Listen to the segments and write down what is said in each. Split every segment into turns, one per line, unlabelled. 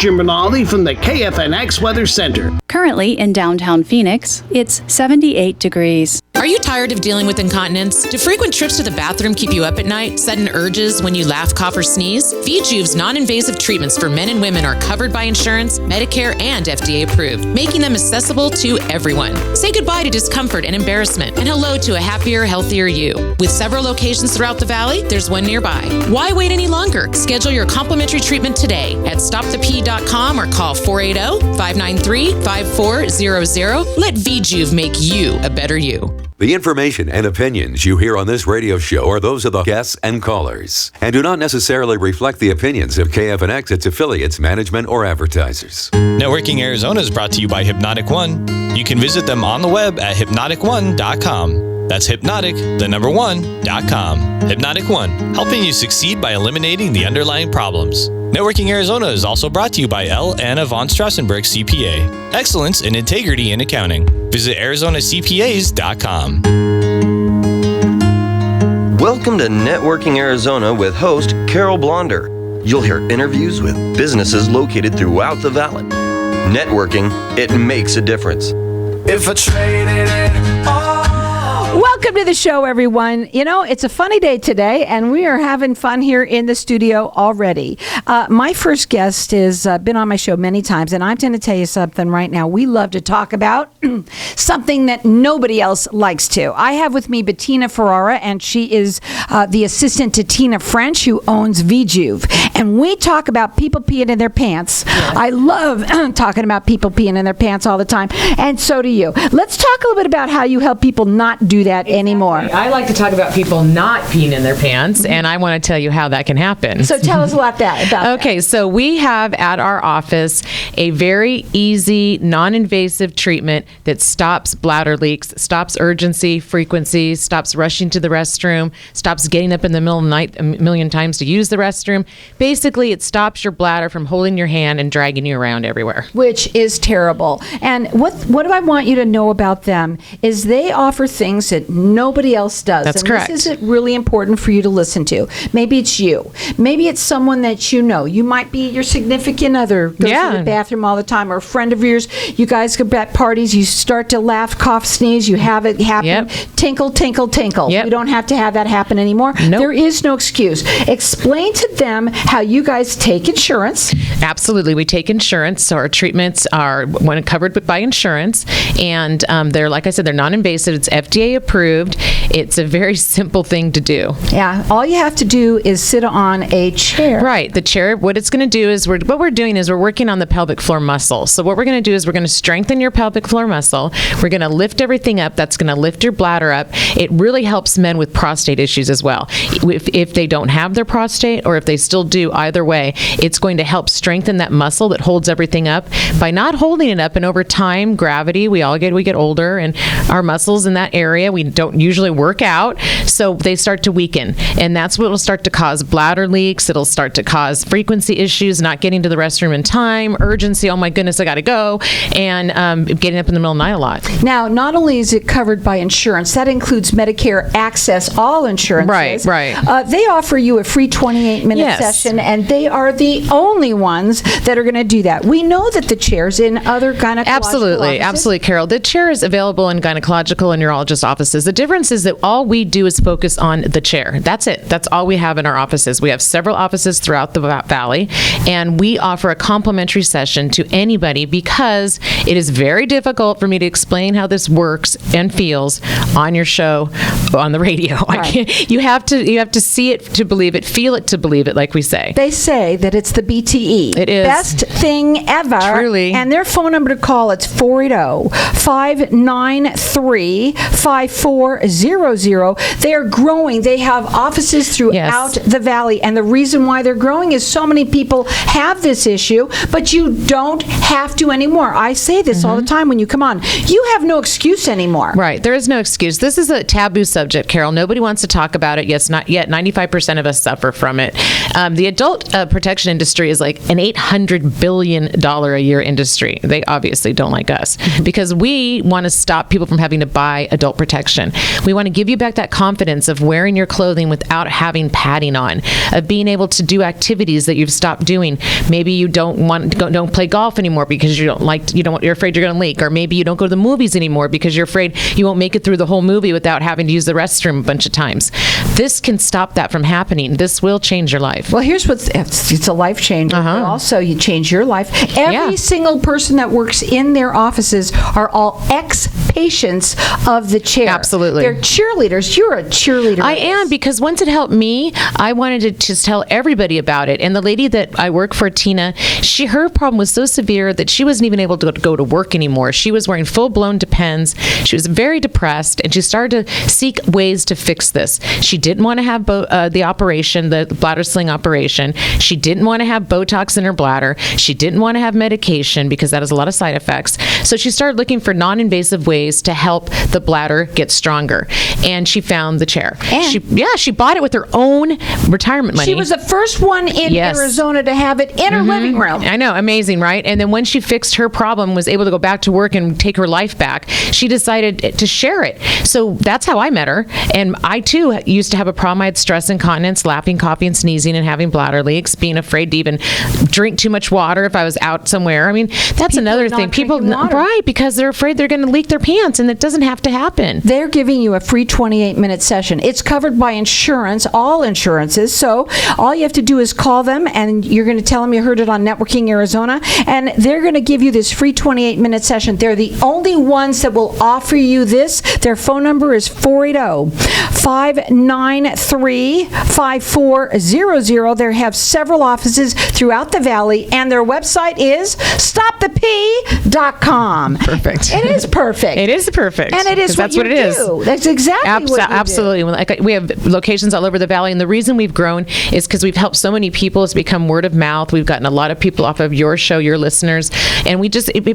Jim Rinaldi from the KFNX Weather Center.
Currently in downtown Phoenix, it's 78 degrees.
Are you tired of dealing with incontinence? Do frequent trips to the bathroom keep you up at night? Sudden urges when you laugh, cough, or sneeze? VJuv's non-invasive treatments for men and women are covered by insurance, Medicare, and FDA approved, making them accessible to everyone. Say goodbye to discomfort and embarrassment, and hello to a happier, healthier you. With several locations throughout the valley, there's one nearby. Why wait any longer? Schedule your complimentary treatment today at stopthep.com or call 480-593-5400. Let VJuv make you a better you.
The information and opinions you hear on this radio show are those of the guests and callers and do not necessarily reflect the opinions of KFNX, its affiliates, management, or advertisers.
Networking Arizona is brought to you by Hypnotic One. You can visit them on the web at hypnotic1.com. That's hypnotic1.com. Hypnotic One, helping you succeed by eliminating the underlying problems. Networking Arizona is also brought to you by L. Anna von Strassenberg CPA. Excellence in integrity in accounting. Visit ArizonaCPAs.com.
Welcome to Networking Arizona with host Carol Blonder. You'll hear interviews with businesses located throughout the valley. Networking, it makes a difference.
If I traded it all.
Welcome to the show, everyone. You know, it's a funny day today, and we are having fun here in the studio already. My first guest has been on my show many times, and I'm going to tell you something right now. We love to talk about something that nobody else likes to. I have with me BATINA Ferrara, and she is the assistant to Tina French, who owns VJuv. And we talk about people peeing in their pants. Yeah. I love talking about people peeing in their pants all the time, and so do you. Let's talk a little bit about how you help people not do that anymore.
I like to talk about people not peeing in their pants, and I want to tell you how that can happen.
So tell us about that.
Okay, so we have at our office a very easy, non-invasive treatment that stops bladder leaks, stops urgency, frequency, stops rushing to the restroom, stops getting up in the middle of the night a million times to use the restroom. Basically, it stops your bladder from holding your hand and dragging you around everywhere.
Which is terrible. And what do I want you to know about them is they offer things that nobody else does.
That's correct.
This is really important for you to listen to. Maybe it's you. Maybe it's someone that you know. You might be your significant other, goes to the bathroom all the time, or a friend of yours. You guys go at parties, you start to laugh, cough, sneeze, you have it happen.
Yep.
Tinkle, tinkle, tinkle.
Yep.
You don't have to have that happen anymore.
Nope.
There is no excuse. Explain to them how you guys take insurance.
Absolutely. We take insurance. So our treatments are covered by insurance. And they're, like I said, they're non-invasive. It's FDA approved. It's a very simple thing to do.
Yeah. All you have to do is sit on a chair.
Right. The chair, what it's going to do is we're working on the pelvic floor muscle. So what we're going to do is we're going to strengthen your pelvic floor muscle. We're going to lift everything up. That's going to lift your bladder up. It really helps men with prostate issues as well. If they don't have their prostate, or if they still do, either way, it's going to help strengthen that muscle that holds everything up. By not holding it up, and over time, gravity, we get older, and our muscles in that area, we don't usually work out, so they start to weaken. And that's what will start to cause bladder leaks. It'll start to cause frequency issues, not getting to the restroom in time, urgency, oh my goodness, I got to go, and getting up in the middle of the night a lot.
Now, not only is it covered by insurance, that includes Medicare Access, all insurances.
Right.
They offer you a free 28-minute session, and they are the only ones that are going to do that. We know that the chair's in other gynecological offices.
Absolutely, Carol. The chair is available in gynecological and urologist offices. The difference is that all we do is focus on the chair. That's it. That's all we have in our offices. We have several offices throughout the valley, and we offer a complimentary session to anybody because it is very difficult for me to explain how this works and feels on your show, on the radio. Right. You have to see it to believe it, feel it to believe it, like we say.
They say that it's the BTE.
It is.
Best thing ever.
Truly.
And their phone number to call, it's 480-593-5400. They are growing. They have offices throughout the valley. And the reason why they're growing is so many people have this issue, but you don't have to anymore. I say this all the time when you come on. You have no excuse anymore.
Right. There is no excuse. This is a taboo subject, Carol. Nobody wants to talk about it. Yes, not yet. 95% of us suffer from it. The adult protection industry is like an $800 billion a year industry. They obviously don't like us because we want to stop people from having to buy adult protection. We want to to give you back that confidence of wearing your clothing without having padding on, of being able to do activities that you've stopped doing. Maybe you don't play golf anymore because you're afraid you're going to leak, or maybe you don't go to the movies anymore because you're afraid you won't make it through the whole movie without having to use the restroom a bunch of times. This can stop that from happening. This will change your life.
Well, here's it's a life changer. But also, you change your life. Every single person that works in their offices are all ex-patients of the chair.
Absolutely.
They're cheerleaders. You're a cheerleader.
I am, because once it helped me, I wanted to just tell everybody about it. And the lady that I work for, Tina, her problem was so severe that she wasn't even able to go to work anymore. She was wearing full-blown Depends. She was very depressed, and she started to seek ways to fix this. She didn't want to have the operation, the bladder sling operation. She didn't want to have Botox in her bladder. She didn't want to have medication because that has a lot of side effects. So she started looking for non-invasive ways to help the bladder get stronger. And she found the chair. And she bought it with her own retirement money.
She was the first one in Arizona to have it in her living room.
I know, amazing, right? And then when she fixed her problem, was able to go back to work and take her life back, she decided to share it. So that's how I met her. And I too used to have a problem. I had stress incontinence, laughing, coughing, and sneezing, and having bladder leaks, being afraid to even drink too much water if I was out somewhere. I mean, that's another thing. People, right, because they're afraid they're going to leak their pants, and it doesn't have to happen.
They're giving you a free 28-minute session. It's covered by insurance, all insurances. So all you have to do is call them, and you're going to tell them you heard it on Networking Arizona, and they're going to give you this free 28-minute session. They're the only ones that will offer you this. Their phone number is 480-593-5400. They have several offices throughout the valley, and their website is stopthep.com.
Perfect.
It is perfect.
It is perfect.
And it is
that's what it is.
That's exactly what you
absolutely. Like, we have locations all over the valley, and the reason we've grown is because we've helped so many people. It's become word of mouth. We've gotten a lot of people off of your show, your listeners, and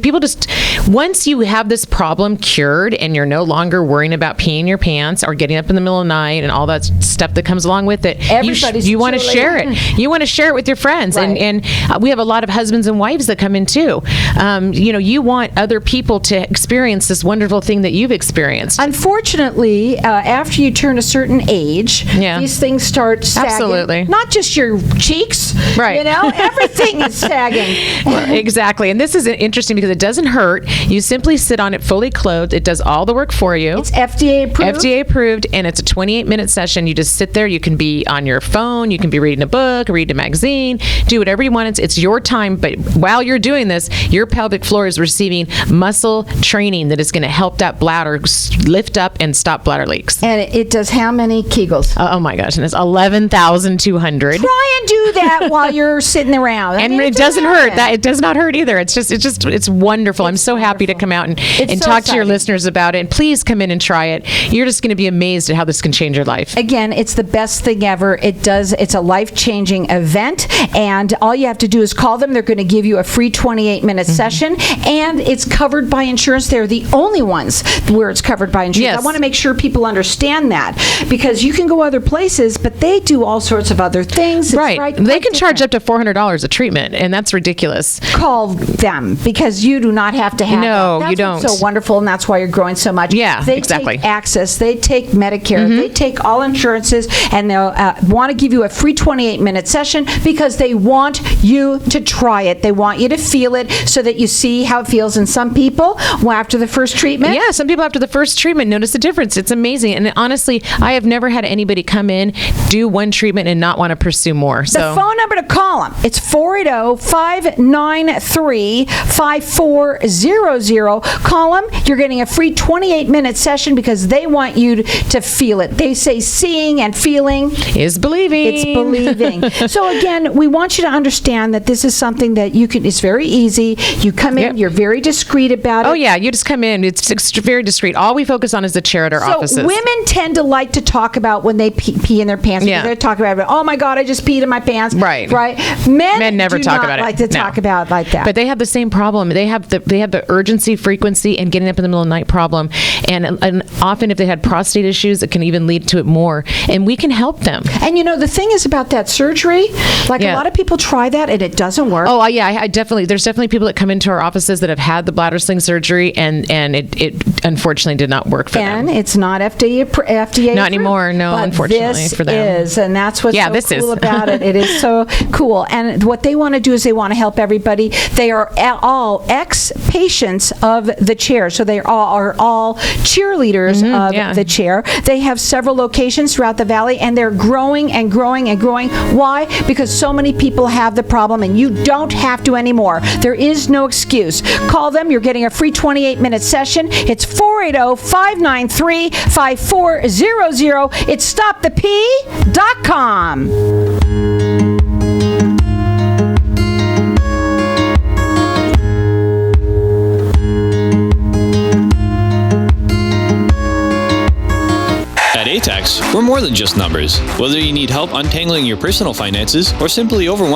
people just, once you have this problem cured and you're no longer worrying about peeing your pants or getting up in the middle of the night and all that stuff that comes along with it, you want to share it. You want to share it with your friends. Right. And we have a lot of husbands and wives that come in too. You want other people to experience this wonderful thing that you've experienced.
Unfortunately, after you turn a certain age, these things start sagging.
Absolutely.
Not just your cheeks,
right?
Everything is sagging.
Well, exactly. And this is interesting because it doesn't hurt. You simply sit on it fully clothed. It does all the work for you.
It's FDA approved.
FDA approved, and it's a 28-minute session. You just sit there. You can be on your phone. You can be reading a book, reading a magazine, do whatever you want. It's your time. But while you're doing this, your pelvic floor is receiving muscle training that is going to help that bladder lift up and stop bladder leaks.
And it does how many Kegels?
Oh my gosh, and it's 11,200.
Try and do that while you're sitting around.
And it doesn't hurt. It does not hurt either. It's wonderful. I'm so happy to come out and talk to your listeners about it. And please come in and try it. You're just going to be amazed at how this can change your life.
Again, it's the best thing ever. It's a life-changing event, and all you have to do is call them. They're going to give you a free 28-minute session, and it's covered by insurance. They're the only ones where it's covered by insurance.
Yes.
I want to make sure people understand that, because you can go other places, but they do all sorts of other things. It's
right. They can charge up to $400 a treatment, and that's ridiculous.
Call them, because you do not have to have
No,
that.
you don't.
That's so wonderful, and that's why you're growing so much.
Yeah,
they
exactly.
Take Access, they take Medicare, they take all insurances, and they'll want to give you a free 28-minute session because they want you to try it. They want you to feel it so that you see how it feels. And some people, after the first treatment.
Yeah, some people after the first treatment notice the difference. It's amazing. And honestly, I have never had anybody come in, do one treatment, and not want to pursue more. So
the phone number to call them, it's 480-593-5400. Call them. You're getting a free 28-minute session because they want you to feel it. They say seeing and feeling
is believing.
It's believing. So again, we want you to understand that this is something that you can, it's very easy. You come in, you're very discreet about it.
Oh yeah, you just come in. It's very discreet. All we focus on is the chair at our offices.
So women tend to like to talk about when they pee in their pants.
Yeah.
They talk about it. Oh my God, I just peed in my pants.
Right.
Right. Men
never
do
talk
not
about it.
like to talk about it like that.
But they have the same problem. They have the urgency, frequency, and getting up in the middle of the night problem. And often if they had prostate issues, it can even lead to it more. And we can help them.
And the thing is about that surgery, a lot of people try that and it doesn't work.
Oh yeah, I definitely. There's definitely people that come into our offices that have had the bladder sling surgery and it unfortunately did not work for
And
them.
it's not FDA
Not
approved,
anymore, no,
but
unfortunately
this
for them.
is, and that's what's
Yeah,
so
this
cool
is.
about it. It is so cool. And what they want to do is they want to help everybody. They are all ex-patients of the chair, so they are all cheerleaders of the chair. They have several locations throughout the valley, and they're growing and growing and growing. Why? Because so many people have the problem, and you don't have to anymore. There is no excuse. Call them. You're getting a free 28-minute session. It's 480-593-5400. It's stopthep.com.
At ATAX, we're more than just numbers. Whether you need help untangling your personal finances or simply overwhelmed